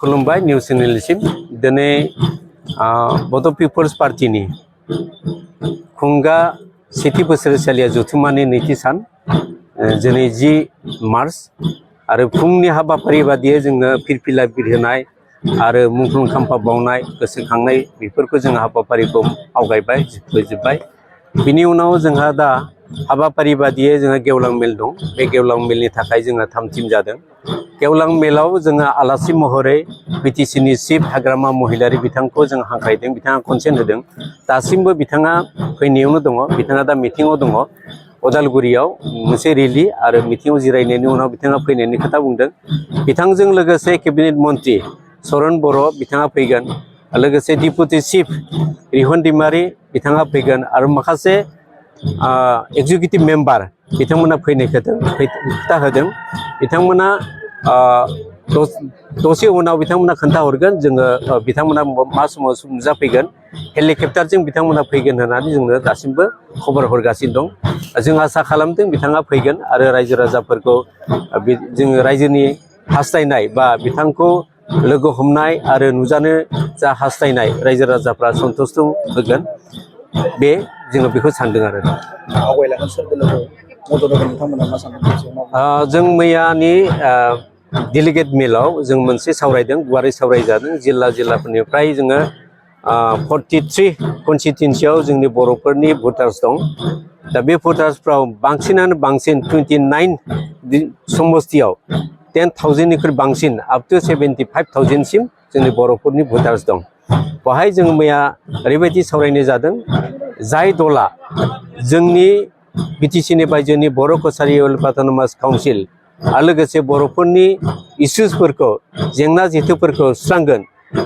खुलुमबाय निउस चेनेलसिम दिनै बड' पिपल्स पार्टीनि खुंगा सेथि बोसोरसालिया जथुम्मानि नैथि सान दिनै 10 मार्च आरो फुंनि हाबाफारि बादियै जोङो फिरफिला बिरहोनाय आरो मुंख्लं खाम्फा बावनाय गोसोखांनाय बेफोरखौ जों हाबाफारिखौ आवगायबाय फोजोबबाय। बिनि उनाव जोंहा दा हाबाफारि बादियै जोंहा गेवलां मेल दं। बे गेवलां मेलनि थाखाय जोंहा 3 टीम जादों। गेवलां मेलाव जोङो आलासि महरै बिटिसिनि चिफ हाग्रामा महिलारि बिथांखौ जों हांख्रायदों। बिथाङा कनसेन्ट होदों। दासिमबो बिथाङा फैनायावनो दङ। बिथाङा दा मिटिङाव दङ उदालगुरियाव मोनसे रेलि आरो मिटिङाव जिरायनायनि उनाव बिथाङा फैनायनि खोथा बुंदों। बिथांजों लोगोसे केबिनेट मन्त्रि चरण बर' बिथाङा फैगोन। लोगोसे डिपुटि चिफ रिहन दैमारि बिथाङा फैगोन आरो माखासे एक्जिकिउटिभ मेम्बार बिथांमोना फैनाय खोथा होदों। बिथांमोना दसे उनाव बिथांमोना खोन्थाहरगोन जोङो बिथांमोना मा समाव नुजाफैगोन। हेलिकप्टारजों बिथांमोना फैगोन होननानै जोंनो दासिमबो खबर हरगासिनो दं। जों आसा खालामदों बिथाङा फैगोन आरो रायजो राजाफोरखौ जोङो रायजोनि हास्थायनाय बा बिथांखौ लोगो हमनाय आरो नुजानो जा हास्थायनाय रायजो राजाफ्रा सन्तुष्ट होगोन। बे जोङो बेखौ सानदों आरो आवगायलांगोन सोरबा लोगो मदद होगोन नोंथांमोना मा सानदों? जों मैयानि डेलिगेट मेलाव जों मोनसे सावरायदों, गुवारै सावरायजादों। जिल्लाफोरनिफ्राय जोङो 43 कनस्टिटुएन्सियाव जोंनि बर'फोरनि भटार्स दं। दा बे भटार्सफ्राव बांसिनानो बांसिन 29 समस्तियाव 10,000निख्रुइ बांसिन आप टु 75,000 सिम जोंनि बर'फोरनि भटार्स दं। बेवहाय जों मैया ओरैबायदि सावरायनाय जादों, जाय दला जोंनि बिटिसिनि बायजोनि बर' कसारि वेलफेयार अट'नमास काउन्सिल आरो लोगोसे बर'फोरनि इसुसफोरखौ जेंना जेथोफोरखौ सुस्रांगोन।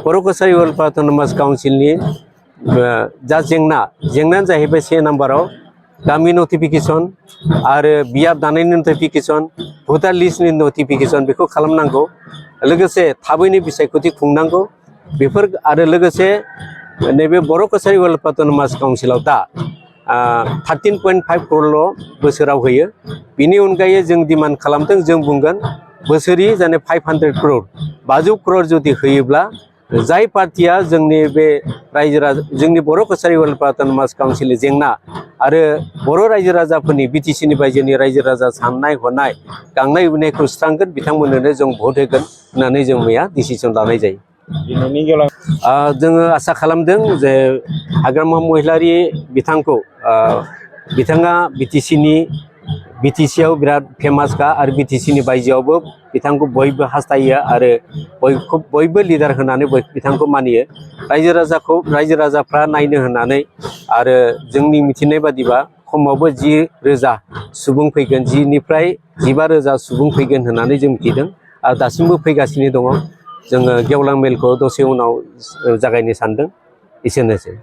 बर' कसारि वेलफेयार अट'नमास काउन्सिलनि जा जेंनायानो जाहैबाय 1 नाम्बाराव गामि नटिफिकेसन आरो बियाब दानायनि नटिफिकेसन, भटार लिस्टनि नटिफिकेसन बेखौ खालामनांगौ। लोगोसे थाबैनो बिसायख'थि खुंनांगौ। बेफोर आरो लोगोसे नैबे बर' कसारि वेलफेयार अट'नमास काउन्सिलाव दा 13.5 क'रल' बोसोराव होयो। बिनि अनगायै जों डिमान्ड खालामदों, जों बुंगोन बोसोरि जाने 500 क'रल 500 क'रल जुदि होयोब्ला जाय पार्टिया जोंनि बे जोंनि बर' कसारि वेलफेयार अट'नमास काउन्सिलनि जेंना आरो बर' रायजो राजाफोरनि बिटिसिनि बायजोनि रायजो राजा साननाय हनाय गांनाय उखैनायखौ सुस्रांगोन बिथांमोननो जों भट होगोन होननानै जों मैया डिसिसन लानाय जायो। जोङो आसा खालामदों जे हाग्रामा महिलारि बिथांखौ बिथाङा बिटिसियाव बिराद फेमासखा आरो बिटिसिनि बायजोआवबो बिथांखौ बयबो हास्थायो आरो बयबो लिडार होनानै बिथांखौ मानियो। रायजो राजाफ्रा नायनो होननानै आरो जोंनि मिथिनाय बादिबा खमावबो 10,000 सुबुं फैगोन, 10निफ्राय 15,000 सुबुं फैगोन होननानै जों मिथिदों आरो दासिमबो फैगासिनो दङ। जोङो गेवलां मेलखौ दसे उनाव जागायनो सानदों। एसेनोसै।